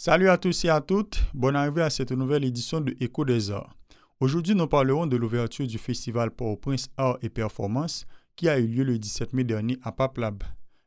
Salut à tous et à toutes, bonne arrivée à cette nouvelle édition de Écho des Arts. Aujourd'hui, nous parlerons de l'ouverture du festival Port-au-Prince Arts et Performance qui a eu lieu le 17 mai dernier à Paplab.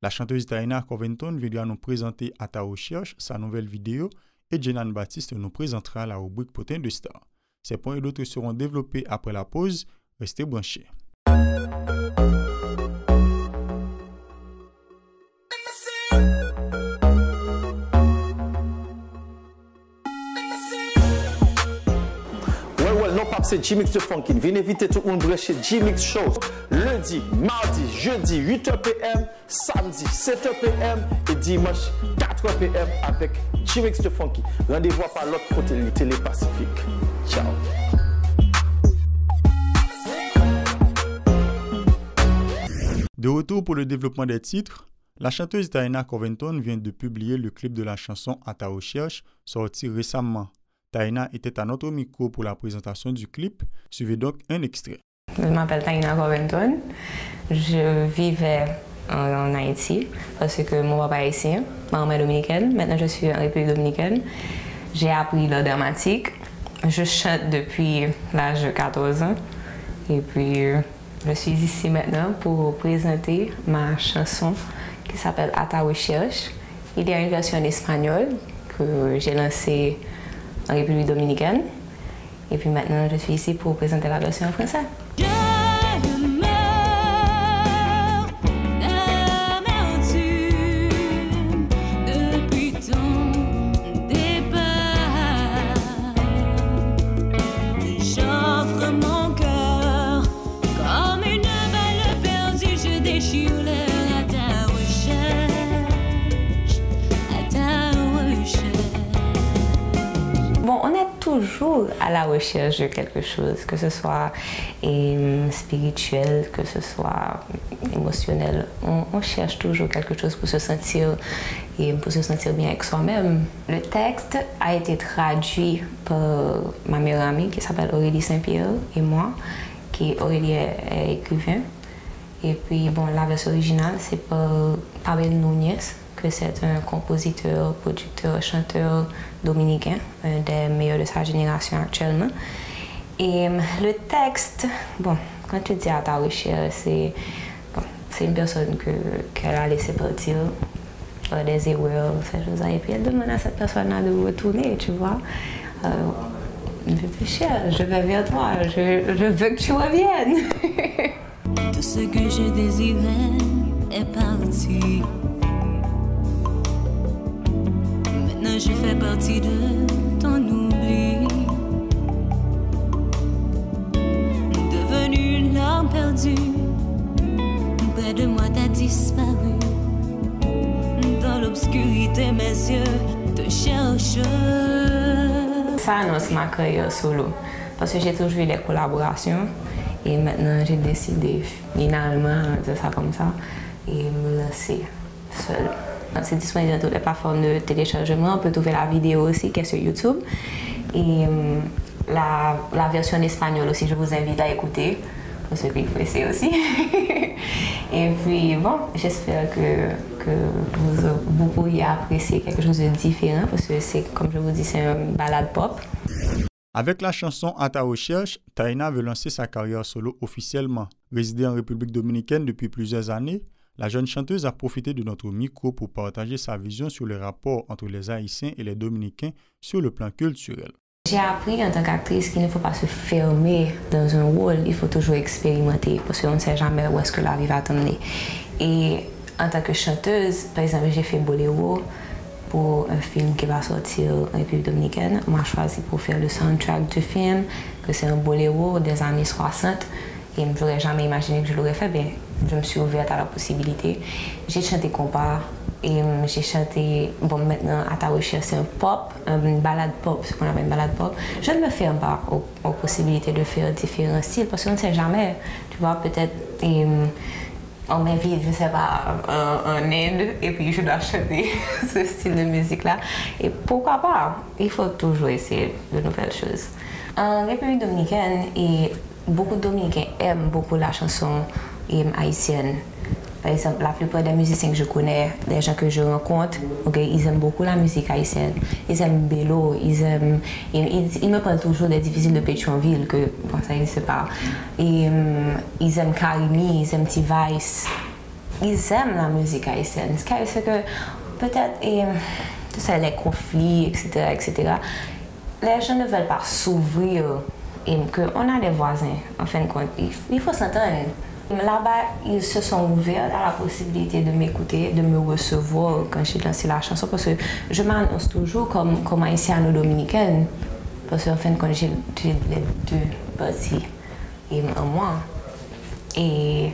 La chanteuse Taina Covington viendra nous présenter À ta recherche, sa nouvelle vidéo, et Jenan Baptiste nous présentera la rubrique Potin de Star. Ces points et d'autres seront développés après la pause. Restez branchés. C'est G-Mix de Funkin. Venez inviter tout le monde brancher G-Mix Show. Lundi, mardi, jeudi, 8h PM, samedi, 7h PM et dimanche, 4h PM avec G-Mix de Funkin. Rendez-vous par l'autre côté du Télé-Pacifique. Ciao. De retour pour le développement des titres, la chanteuse Taina Covington vient de publier le clip de la chanson À ta recherche, sorti récemment. Taina était à notre micro pour la présentation du clip. Suivez donc un extrait. Je m'appelle Taina Covington. Je vivais en Haïti parce que mon papa est haïtien, ma maman est dominicaine. Maintenant, je suis en République dominicaine. J'ai appris l'art dramatique. Je chante depuis l'âge de 14 ans. Et puis, je suis ici maintenant pour présenter ma chanson qui s'appelle À ta recherche. Il y a une version en espagnol que j'ai lancée en République dominicaine. Et puis maintenant, je suis ici pour présenter la version en français. Bon, on est toujours à la recherche de quelque chose, que ce soit spirituel, que ce soit émotionnel. On cherche toujours quelque chose pour se sentir bien avec soi-même. Le texte a été traduit par ma meilleure amie qui s'appelle Aurélie Saint-Pierre et moi, qui Aurélie est écrivain. Et puis, bon, la version originale, c'est par Pavel Núñez, que c'est un compositeur, producteur, chanteur dominicain, un des meilleurs de sa génération actuellement. Et le texte, bon, quand tu dis À ta recherche, c'est une personne qu'elle a laissé partir par des erreurs, ces choses-là, et puis elle demande à cette personne-là de retourner, tu vois. Je te cherche, je vais vers toi, je veux que tu reviennes. Tout ce que je désirais est parti. Maintenant je fais partie de ton oubli. Devenu une larme perdue, près de moi t'as disparu. Dans l'obscurité mes yeux te cherchent. Ça annonce ma carrière solo, parce que j'ai toujours eu des collaborations. Et maintenant, j'ai décidé finalement de faire comme ça et me lancer seule. C'est disponible dans toutes les plateformes de téléchargement. On peut trouver la vidéo aussi qui est sur YouTube. Et la version en espagnol aussi, je vous invite à écouter parce qu'il faut essayer aussi. Et puis bon, j'espère que vous pourriez apprécier quelque chose de différent parce que c'est, comme je vous dis, c'est une balade pop. Avec la chanson À ta recherche, Taina veut lancer sa carrière solo officiellement. Résidée en République dominicaine depuis plusieurs années, la jeune chanteuse a profité de notre micro pour partager sa vision sur les rapports entre les Haïtiens et les Dominicains sur le plan culturel. J'ai appris en tant qu'actrice qu'il ne faut pas se fermer dans un rôle, il faut toujours expérimenter parce qu'on ne sait jamais où est-ce que la vie va t'emmener. Et en tant que chanteuse, par exemple, j'ai fait Boléro pour un film qui va sortir en République dominicaine. On m'a choisi pour faire le soundtrack du film, que c'est un boléro des années 60. Et je n'aurais jamais imaginé que je l'aurais fait, mais je me suis ouverte à la possibilité. J'ai chanté compas et j'ai chanté, bon maintenant À ta recherche c'est un pop, une balade pop, ce qu'on appelle une balade pop. Je ne me ferme pas aux possibilités de faire différents styles parce qu'on ne sait jamais. Tu vois, peut-être on m'invite, je ne sais pas, en Inde et puis je dois chanter ce style de musique-là. Et pourquoi pas? Il faut toujours essayer de nouvelles choses. En République dominicaine, beaucoup de Dominicains aiment beaucoup la chanson haïtienne. Par exemple, la plupart des musiciens que je connais, des gens que je rencontre, okay, ils aiment beaucoup la musique haïtienne. Ils aiment Bello, ils me parlent toujours des difficiles de Pétionville, que bon, ça n'existe pas. Et ils aiment Karimi, ils aiment T-Vice. Ils aiment la musique haïtienne. Ce qui arrive, c'est que peut-être, tout ça, les conflits, etc., les gens ne veulent pas s'ouvrir. Et qu'on a des voisins, en fin de compte, il faut s'entendre. Là-bas, ils se sont ouverts à la possibilité de m'écouter, de me recevoir quand j'ai lancé la chanson, parce que je m'annonce toujours comme haïtiano-dominicaine, parce qu'en fin de compte, j'ai les deux parties en moi. Et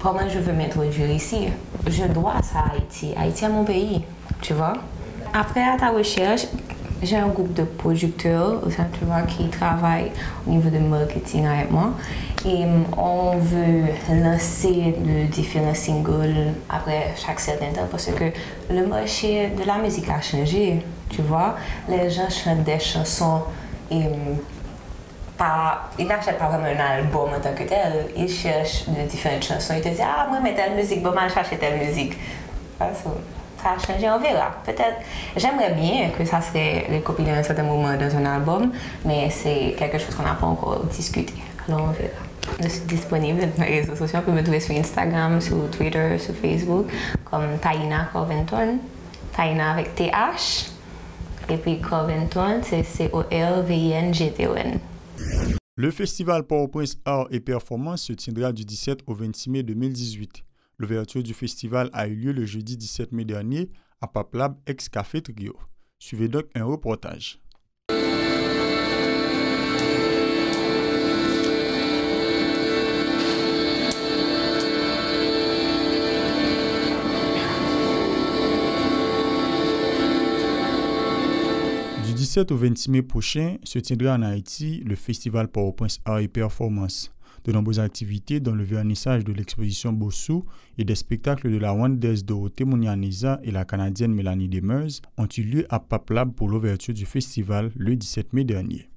comment je veux m'introduire ici? Je dois ça à Haïti. Haïti est mon pays, tu vois. Après, à ta recherche, j'ai un groupe de producteurs qui travaillent au niveau de marketing avec moi. Et on veut lancer de différents singles après chaque certain temps parce que le marché de la musique a changé, tu vois. Les gens chantent des chansons et ils n'achètent pas comme un album en tant que tel. Ils cherchent de différentes chansons. Ils te disent, ah, moi, mais telle musique, bon, mal chercher telle musique. Ça a changé, on verra. Peut-être, j'aimerais bien que ça serait recopilé à un certain moment dans un album, mais c'est quelque chose qu'on n'a pas encore discuté. Alors on verra. Je suis disponible sur mes réseaux sociaux. On peut me trouver sur Instagram, sur Twitter, sur Facebook, comme Taina Covington. Taina avec TH. Et puis Covington, c'est COLVINGTON. Le festival Port-au-Prince Art et Performance se tiendra du 17 au 26 mai 2018. L'ouverture du festival a eu lieu le jeudi 17 mai dernier à Paplab, ex-Café Trio. Suivez donc un reportage. Du 17 au 26 mai prochain se tiendra en Haïti le festival Port-au-Prince Art et Performance. De nombreuses activités dont le vernissage de l'exposition Bossou et des spectacles de la Rwandaise Dorothée Munyaneza et la Canadienne Mélanie Demers ont eu lieu à Paplab pour l'ouverture du festival le 17 mai dernier.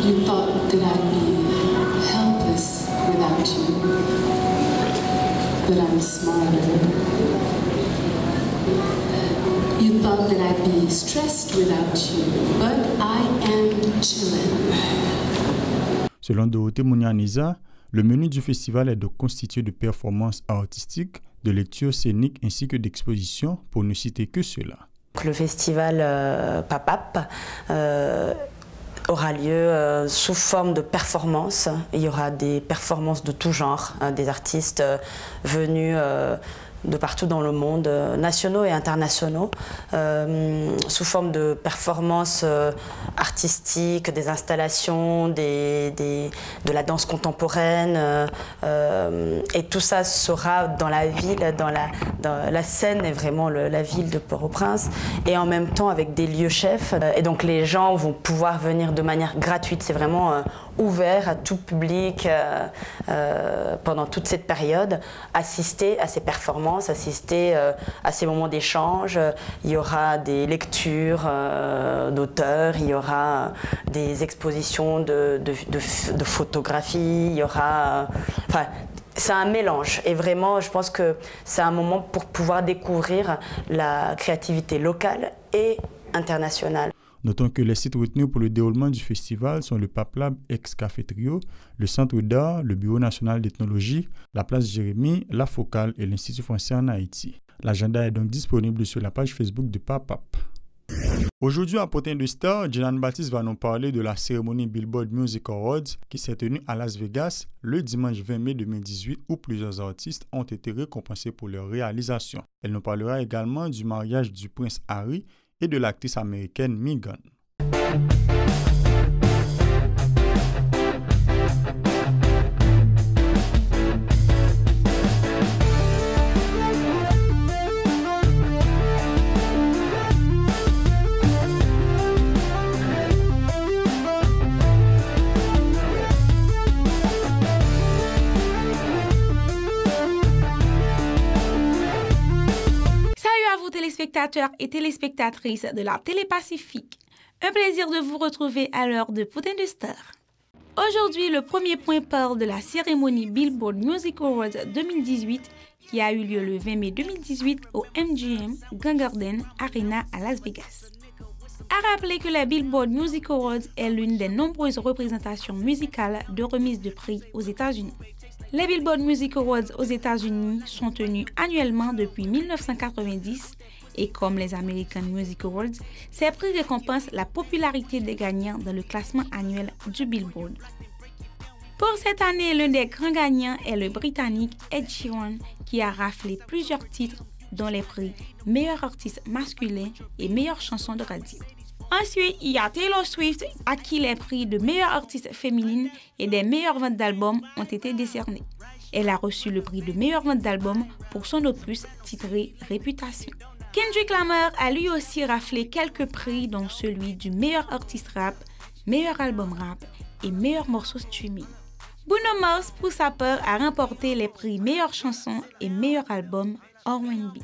You thought that I'd be helpless without you, but I'm smarter. You thought that I'd be stressed without you, but I am chillin'. Selon Dorothée Munyaneza, le menu du festival est donc constitué de performances artistiques, de lectures scéniques ainsi que d'expositions, pour ne citer que cela. Le festival Papap aura lieu sous forme de performances. Il y aura des performances de tout genre, des artistes venus de partout dans le monde, nationaux et internationaux, sous forme de performances artistiques, des installations, de la danse contemporaine. Et tout ça sera dans la ville, dans la scène est vraiment la ville de Port-au-Prince, et en même temps avec des lieux chefs. Et donc les gens vont pouvoir venir de manière gratuite. C'est vraiment ouvert à tout public pendant toute cette période, assister à ces performances, assister à ces moments d'échange. Il y aura des lectures d'auteurs, il y aura des expositions de photographies, il y aura... c'est un mélange et vraiment je pense que c'est un moment pour pouvoir découvrir la créativité locale et internationale. Notons que les sites retenus pour le déroulement du festival sont le Paplab ex-Café Trio, le Centre d'Art, le Bureau national d'ethnologie, la place Jérémie, la Focale et l'Institut français en Haïti. L'agenda est donc disponible sur la page Facebook de Papap. Aujourd'hui, à Potin de Star, Dylan Baptiste va nous parler de la cérémonie Billboard Music Awards qui s'est tenue à Las Vegas le dimanche 20 mai 2018 où plusieurs artistes ont été récompensés pour leur réalisation. Elle nous parlera également du mariage du prince Harry et de l'actrice américaine Meghan. Téléspectateurs et téléspectatrices de la Télé-Pacifique. Un plaisir de vous retrouver à l'heure de Potin de Star. Aujourd'hui, le premier point parle de la cérémonie Billboard Music Awards 2018 qui a eu lieu le 20 mai 2018 au MGM Grand Garden Arena à Las Vegas. À rappeler que la Billboard Music Awards est l'une des nombreuses représentations musicales de remise de prix aux États-Unis. Les Billboard Music Awards aux États-Unis sont tenus annuellement depuis 1990 et comme les American Music Awards, ces prix récompensent la popularité des gagnants dans le classement annuel du Billboard. Pour cette année, l'un des grands gagnants est le Britannique Ed Sheeran qui a raflé plusieurs titres dont les prix meilleur artiste masculin et meilleure chanson de radio. Ensuite, il y a Taylor Swift à qui les prix de meilleure artiste féminine et des meilleures ventes d'albums ont été décernés. Elle a reçu le prix de meilleure vente d'album pour son opus titré Réputation. Kendrick Lamar a lui aussi raflé quelques prix dont celui du meilleur artiste rap, meilleur album rap et meilleur morceau streaming. Bruno Mars, pour sa part, a remporté les prix meilleure chanson et meilleur album R&B.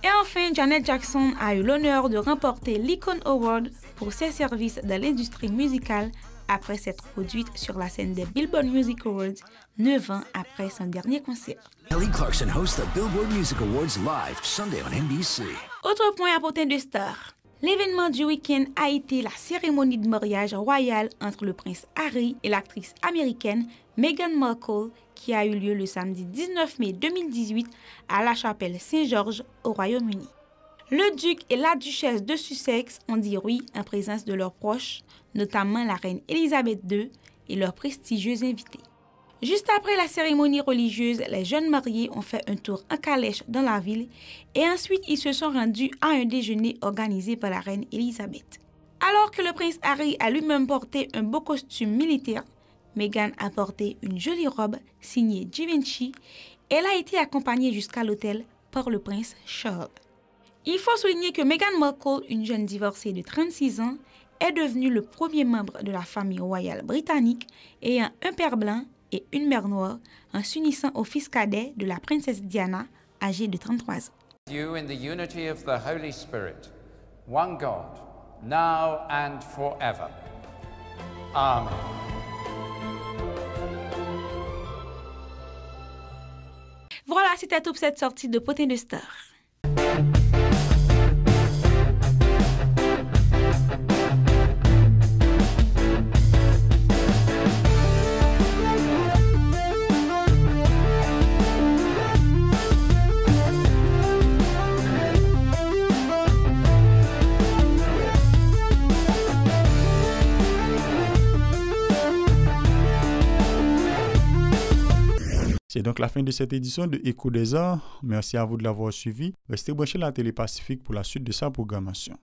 Et enfin, Janet Jackson a eu l'honneur de remporter l'Icon Award pour ses services dans l'industrie musicale après s'être produite sur la scène des Billboard Music Awards 9 ans après son dernier concert. Kelly Clarkson hosts the Billboard Music Awards live Sunday on NBC. Autre point à Potin de Star. L'événement du week-end a été la cérémonie de mariage royal entre le prince Harry et l'actrice américaine Meghan Markle qui a eu lieu le samedi 19 mai 2018 à la chapelle Saint-Georges au Royaume-Uni. Le duc et la duchesse de Sussex ont dit oui en présence de leurs proches, notamment la reine Elisabeth II et leurs prestigieux invités. Juste après la cérémonie religieuse, les jeunes mariés ont fait un tour en calèche dans la ville et ensuite ils se sont rendus à un déjeuner organisé par la reine Elisabeth. Alors que le prince Harry a lui-même porté un beau costume militaire, Meghan a porté une jolie robe signée Givenchy. Elle a été accompagnée jusqu'à l'hôtel par le prince Charles. Il faut souligner que Meghan Markle, une jeune divorcée de 36 ans, est devenue le premier membre de la famille royale britannique ayant un père blanc et une mère noire en s'unissant au fils cadet de la princesse Diana, âgée de 33 ans. You in the unity of the Holy Spirit, one God, now and forever. Amen. Voilà, c'était tout pour cette sortie de Potin de Star. C'est donc la fin de cette édition de Écho des Arts. Merci à vous de l'avoir suivi. Restez branchés à la Télé-Pacifique pour la suite de sa programmation.